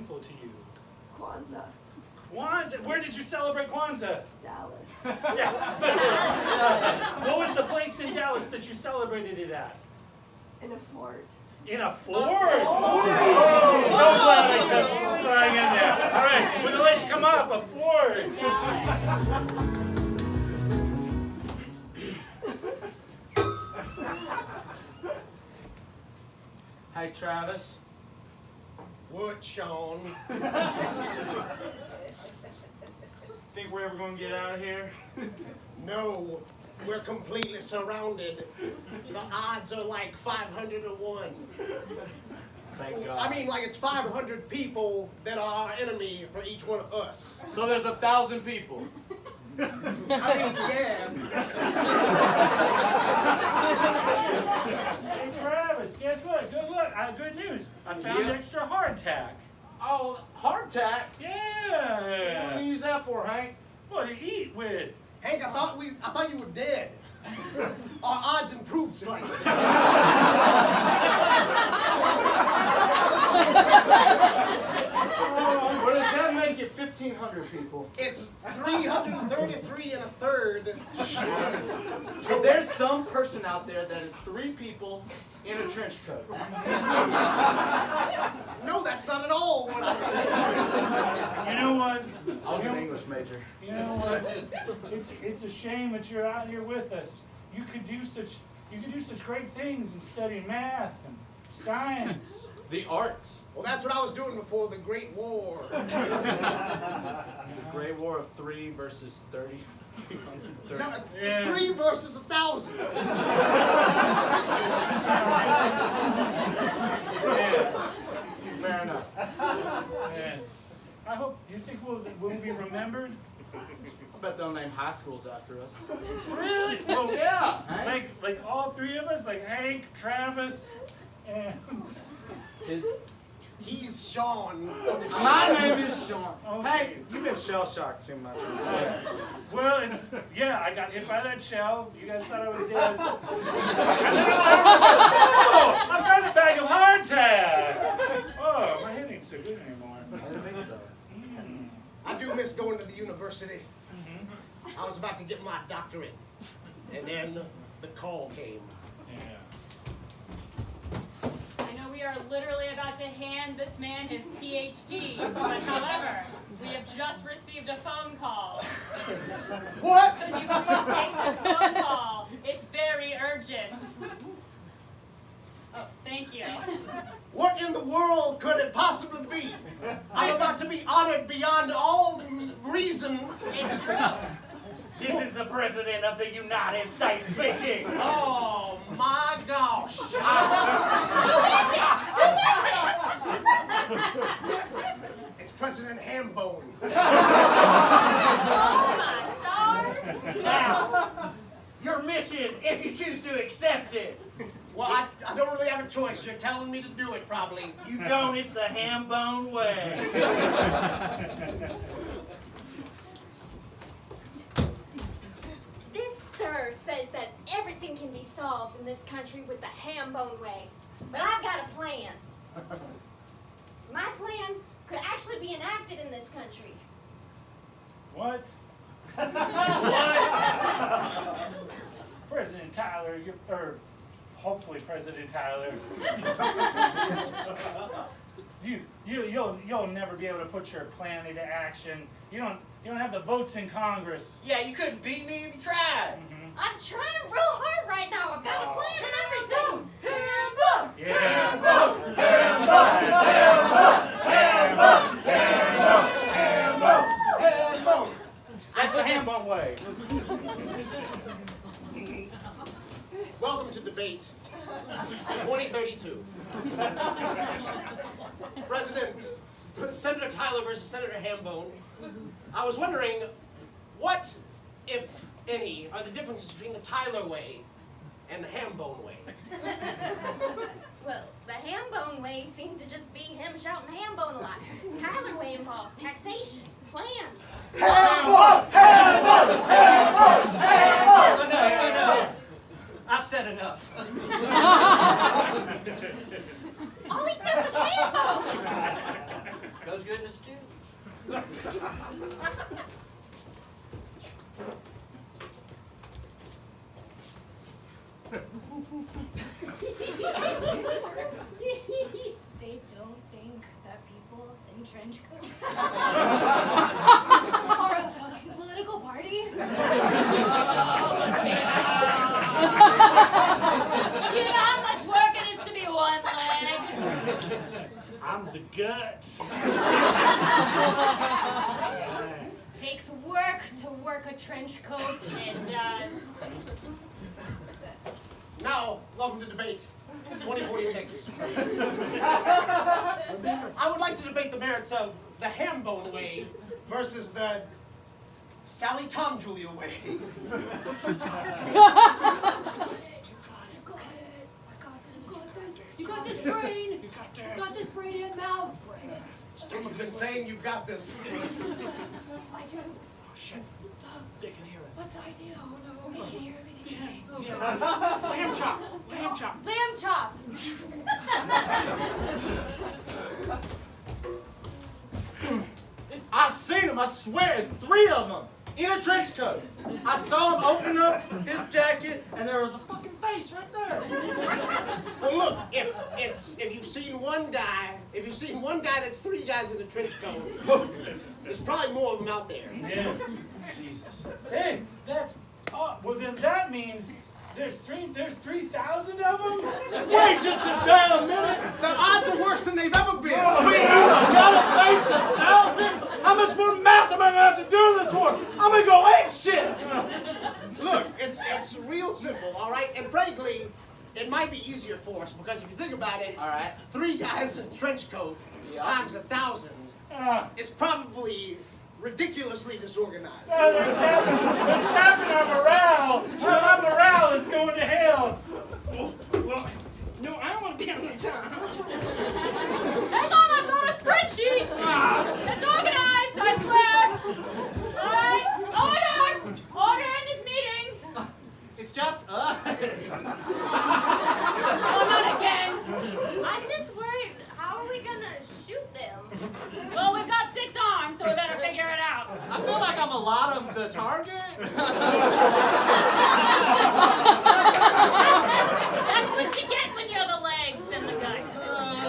meaningful to you? Kwanzaa. Kwanzaa? Where did you celebrate Kwanzaa? Dallas. Yeah. What was the place in Dallas that you celebrated it at? In a fort. In a fort? Oh, so glad I kept throwing in there. All right, when the lights come up, a fort. Hi, Travis. What, Sean? Think we're ever gonna get out of here? No, we're completely surrounded. The odds are like 500 to 1. Thank God. I mean, like it's 500 people that are our enemy for each one of us. So there's 1,000 people. I mean, yeah. Hey, Travis, guess what? Good news. I found extra hardtack. Oh, hardtack? What do Yeah. you use that for, Hank? What to eat with? Hank, I thought you were dead. Our odds improved slightly. What does that make it? 1,500 people. It's 333 and a third. So there's some person out there that is 3 people in a trench coat. No, that's not at all what I said. You know what? I was an English major. You know what? It's a shame that you're out here with us. You could do such great things in studying math and science. The arts. Well, that's what I was doing before the Great War. The Great War of 3 versus 30. No, Yeah. 3 versus 1,000. Yeah. Fair enough. Yeah. I hope. You think we'll be remembered? I bet they'll name high schools after us. Really? Well, Yeah. Hank. like all 3 of us, like Hank, Travis, and. He's Sean. My name is Sean. Okay. Hey, you've been shell shocked too much. Well, I got hit by that shell. You guys thought I was dead. And then I found a bag of hardtack. Oh, my head ain't so good anymore. I didn't think so. I do miss going to the university. I was about to get my doctorate, and then the call came. Yeah. I know we are literally about to hand this man his PhD, but however, we have just received a phone call. What? Could you please take this phone call? It's very urgent. Oh, thank you. What in the world could it possibly be? I'm about to be honored beyond all reason. It's true. This is the President of the United States speaking. Oh my gosh. It's President Hambone. Oh my stars. Now, your mission, if you choose to accept it. Well, I don't really have a choice. You're telling me to do it, probably. You don't, it's the Hambone way. This, sir, says that everything can be solved in this country with the Hambone way. But I've got a plan. My plan could actually be enacted in this country. What? President Tyler, hopefully President Tyler. You'll never be able to put your plan into action. You don't have the votes in Congress. Yeah, you couldn't beat me if you tried. I'm trying real hard right now. I've got a plan and everything. Yeah. That's the Hambone way. Welcome to debate 2032. Senator Tyler versus Senator Hambone. I was wondering, what, if any, are the differences between the Tyler way and the Hambone way? Well, the Hambone way seems to just be him shouting Hambone a lot. Tyler way involves taxation, plans. Hambone! Hambone! Hambone! Hambone! Enough. I've said enough. All he said was Hambone. Go Goes good in a stew. They don't think that people in trench coats are a fucking political party. Do you know how much work it is to be one leg? I'm the guts. Takes work to work a trench coat. It does. Now, welcome to debate 2046. I would like to debate the merits of the Hambone way versus the Sally Tom Julia way. You got this brain. You got this brain and mouth. You've been saying you've got this. I do. Oh, shit. They can hear us. What's the idea? Oh no. They can hear everything you say. Lamb chop. Lamb chop. Lamb chop. I seen him, I swear, it's 3 of them in a trench coat. I saw him open up his jacket, and there was a fucking face right there. Well, look, if you've seen one guy that's 3 guys in a trench coat, there's probably more of them out there. Yeah. Jesus. Hey, that's. Oh, well, then that means there's 3,000 of them? Wait just a damn minute. The odds are worse than they've ever been. We each got a face 1,000? How much more math am I gonna have to do this for? I'm gonna go ape shit. Look, it's real simple, all right? And frankly, it might be easier for us because if you think about it, All right. 3 guys in a trench coat times 1,000 is probably ridiculously disorganized. They're sapping our morale. Our morale is going to hell. Oh, well, no, I don't want to be on the top. Hang on, I've got a spreadsheet. It's organized, I swear. All right, order in this meeting. It's just us. Oh, not again. I'm just worried. How are we gonna shoot them? Well, we've got 6 arms, so we better figure it out. I feel like I'm a lot of the target. That's what you get when you're the legs and the guts.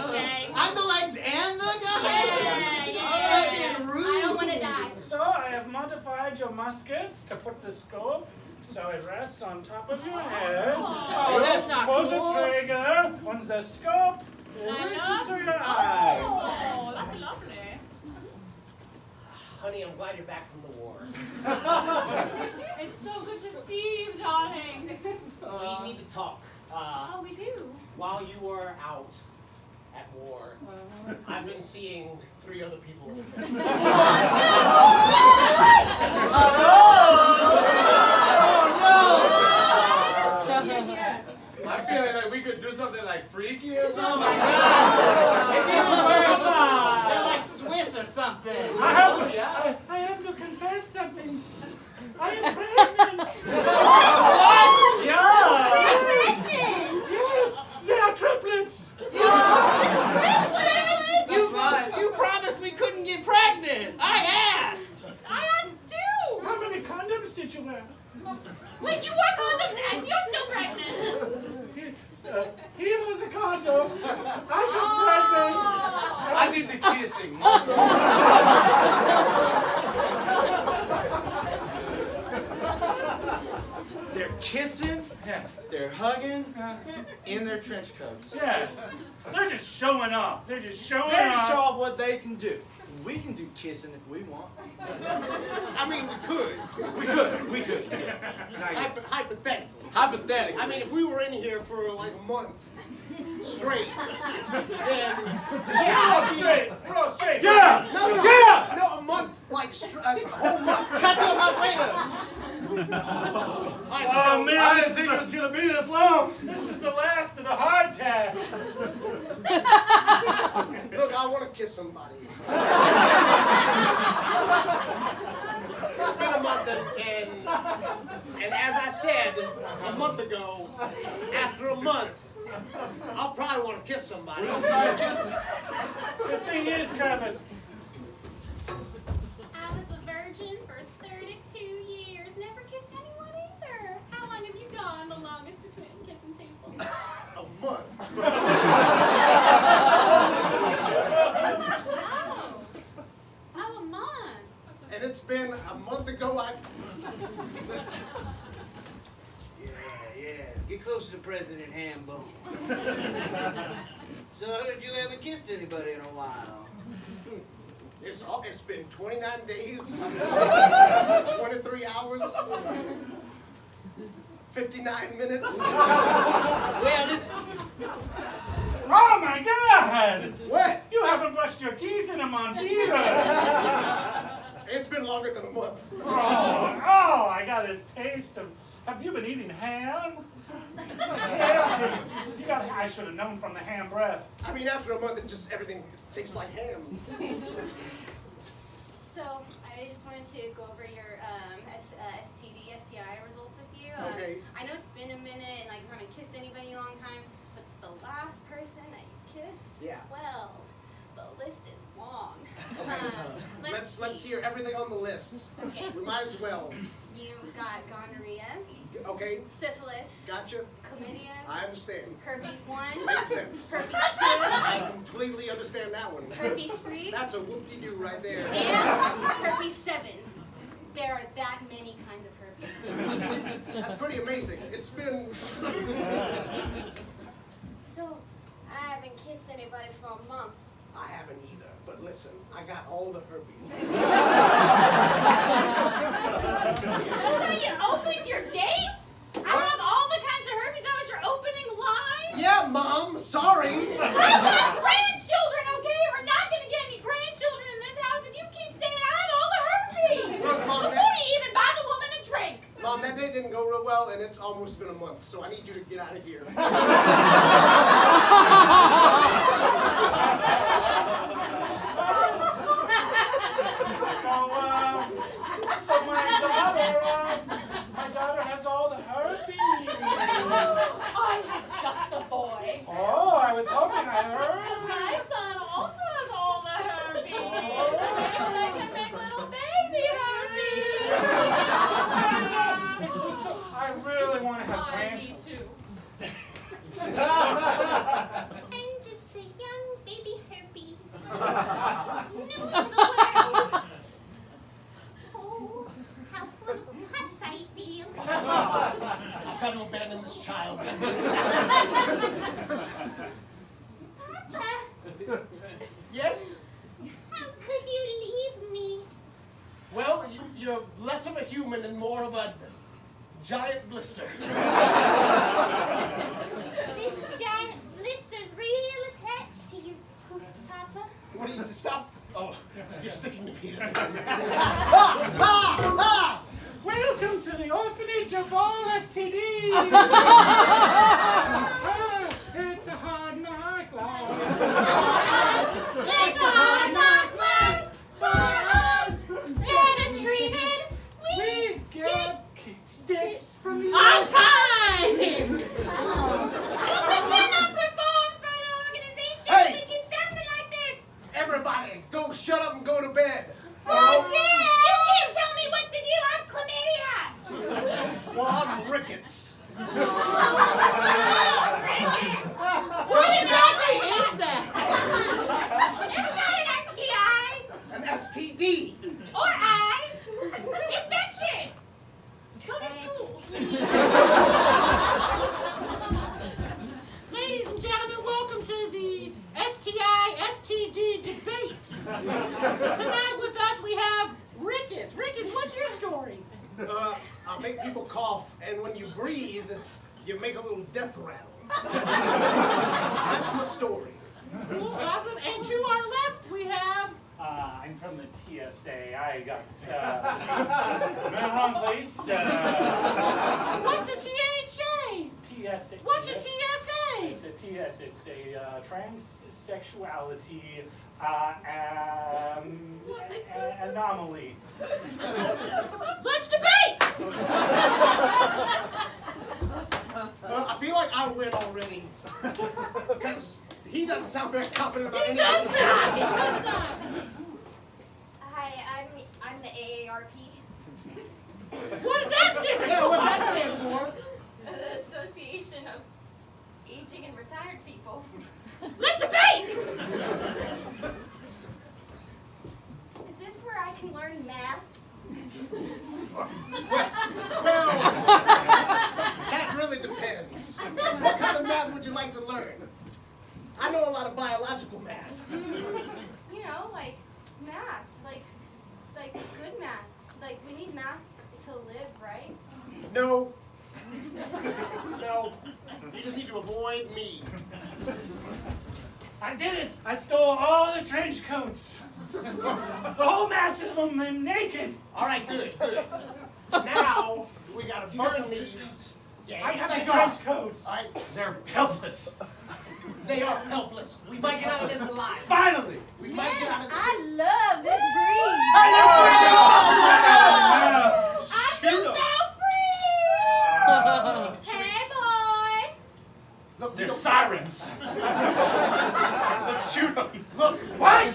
Okay? I'm the legs and the guy. Yeah. Fucking rude. I don't wanna die. So I have modified your muskets to put the scope so it rests on top of your head. Oh, that's not Pull cool. the trigger on the scope. It reaches to your eye. Oh, that's lovely. Honey, I'm glad you're back from the war. It's so good to see you, darling. We need to talk. Oh, we do. While you were out at war, I've been seeing 3 other people in the trench. I'm feeling like we could do something like freaky or something. Oh my god. It's even worse. They're like Swiss or something. I have to confess something. I am pregnant. Yes, they are triplets. You promised we couldn't get pregnant. I asked. I asked too. How many condoms did you wear? Wait, you wore condoms and you're still pregnant. He was a condom. I got pregnant. I did the kissing. They're kissing, they're hugging, in their trench coats. Yeah, they're just showing off. They're just showing They off. show off what they can do. We can do kissing if we want. I mean, we could. We could. Hypothetically. Hypothetically. I mean, if we were in here for like a month straight, then We're all straight. We're all straight. Yeah! No, Yeah! no, a month, like a whole month. Cut to a month later. All right, Oh so man, I didn't think it was gonna be this long. this is the last of the hardtack. look, I want to kiss somebody. It's been a month, and as I said a month ago, after a month, I'll probably want to kiss somebody. The thing is, Travis, been a month ago. Yeah. Get close to President Hambone. So, you haven't kissed anybody in a while? It's been 29 days, 23 hours, 59 minutes. Well, it's... Oh my God! What? You haven't brushed your teeth in a month either. It's been longer than a month. Oh, I got this taste of. Have you been eating ham? I should have known from the ham breath. I mean, after a month, everything tastes like ham. So, I just wanted to go over your STD, STI results with you. Okay. I know it's been a minute and like you haven't kissed anybody in a long time, but the last person that you kissed, Yeah. well, the list is long. Let's hear everything on the list. Okay. We might as well. You got gonorrhea, Okay, syphilis, gotcha. chlamydia, I understand. herpes 1, Makes sense. herpes 2, I completely understand that one. herpes 3, That's a whoop-de-doo right there. and herpes 7. There are that many kinds of herpes. That's pretty amazing. It's been... So, I haven't kissed anybody for a month. I haven't either, but listen, I got all the herpes. So you opened your date? I have all the kinds of herpes. That was your opening line? Yeah, Mom, sorry. I have grandchildren, okay? We're not going to get any grandchildren in this house if you keep saying I have all the herpes. Look, Mom, Before you even buy the woman a drink. Mom, that day didn't go real well, and it's almost been a month, so I need you to get out of here. So my daughter has all the herpes. I have just a boy. Oh, I was hoping I heard. My son also has all the herpes. I can make little baby herpes. I really want to have I need grandchildren. to. I'm just a young baby herpes. New to the world. Oh, how full of pus I feel. I've got to abandon this child. Papa, Yes? how could you leave me? Well, you're less of a human and more of a giant blister. This giant blister's real attached to you, Papa. What do you stop? Oh, you're sticking to peanuts. Ah! Welcome to the orphanage of all STDs. It's a hard knock life. It's a hard knock life for us. Dead and treated. We get sticks from you. On time! But we cannot perform for an organization. Hey! We keep sounding like this. Everybody, go shut up and go to bed. Oh, you can't tell me what to do. I'm chlamydia. Well, I'm rickets. What exactly is that? It's not an STI An STD. or I. Infection. Go to school. Ladies and gentlemen, welcome to the STI-STD debate. Tonight with us we have Ricketts. Ricketts, what's your story? I'll make people cough, and when you breathe, you make a little death rattle. That's my story. Cool, awesome. And to our left we have... I'm from the TSA. I got I'm in the wrong place. What's a THA? TSA. What's a TSA? It's a TS. It's a transsexuality anomaly. Let's debate! I feel like I win already. Because he doesn't sound very confident about He anything. does not! He does not! Hi, I'm the AARP. What does that stand for? Yeah, what's that stand for? The Association of Aging and Retired People. Let's debate! Is this where I can learn math? Well, that really depends. What kind of math would you like to learn? I know a lot of biological math. You know, like math, like good math. Like we need math to live, right? No. No. You just need to avoid me. I did it! I stole all the trench coats! The whole mass of them and naked! All right, good, good. Now, we gotta burn these. Yeah, I have the Thank God. trench coats! all right. They're helpless. They are helpless. We might get out of this alive. Finally! We might get out of this. I love this breeze. I feel so free! Hey, boys! Look, we They're don't- sirens! Let's shoot them. Look, what?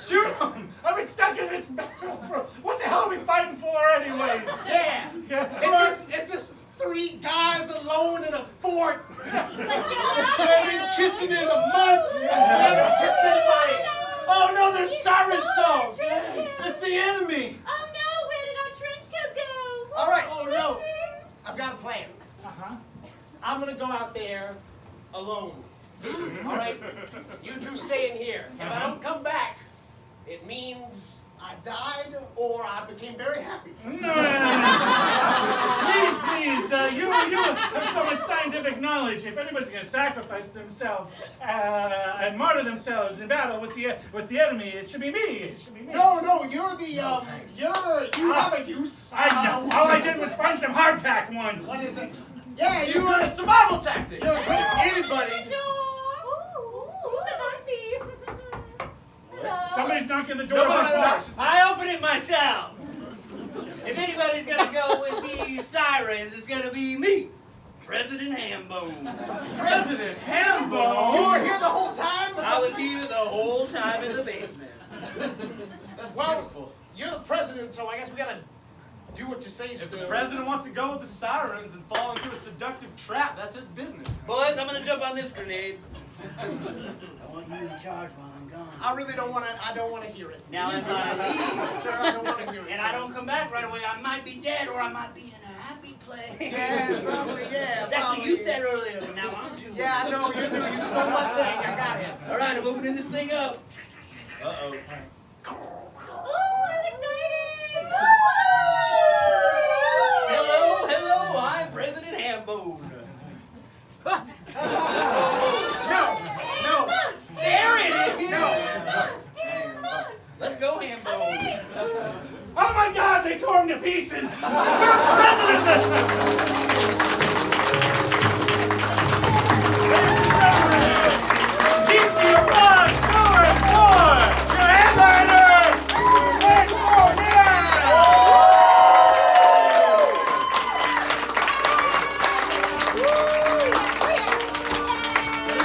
Shoot them. I've been stuck in this battle for. What the hell are we fighting for, anyways? Yeah. Yeah. It's just three guys alone in a fort. But you're not They've been kissing in a month. We haven't kissed anybody. Oh no, there's siren stole songs. our trench coat. It's the enemy. Oh no, where did our trench coat go? All right. Oh no. I've got a plan. Uh-huh. I'm gonna go out there alone. All right. You two stay in here. If I don't come back, it means I died or I became very happy. No. Please, you have so much scientific knowledge. If anybody's going to sacrifice themselves and martyr themselves in battle with the enemy, it should be me. It should be me. No, you're the you have a use. I know. All I did was find some hardtack once. What is it? Yeah, You were a survival tactic. You're a great Anybody. Who could that be? Somebody's knocking the door. Nobody's Who's knocked. I open it myself. If anybody's gonna go with these sirens, it's gonna be me, President Hambone. President You Hambone. were here the whole time? I was here the whole time in the basement. That's Well, beautiful. you're the president, so I guess we gotta do what you say If still. the president wants to go with the sirens and fall into a seductive trap, that's his business. Boys, I'm gonna jump on this grenade. I want you in charge while I'm gone. I really don't wanna hear it. Now if I leave Sir, I don't wanna hear it. and I don't come back right away, I might be dead or I might be in a happy place. Yeah, probably, yeah. That's what probably. you said earlier, but now I'm doing Yeah, I know, you stole my thing, I got it. Alright, I'm opening this thing up. Uh-oh.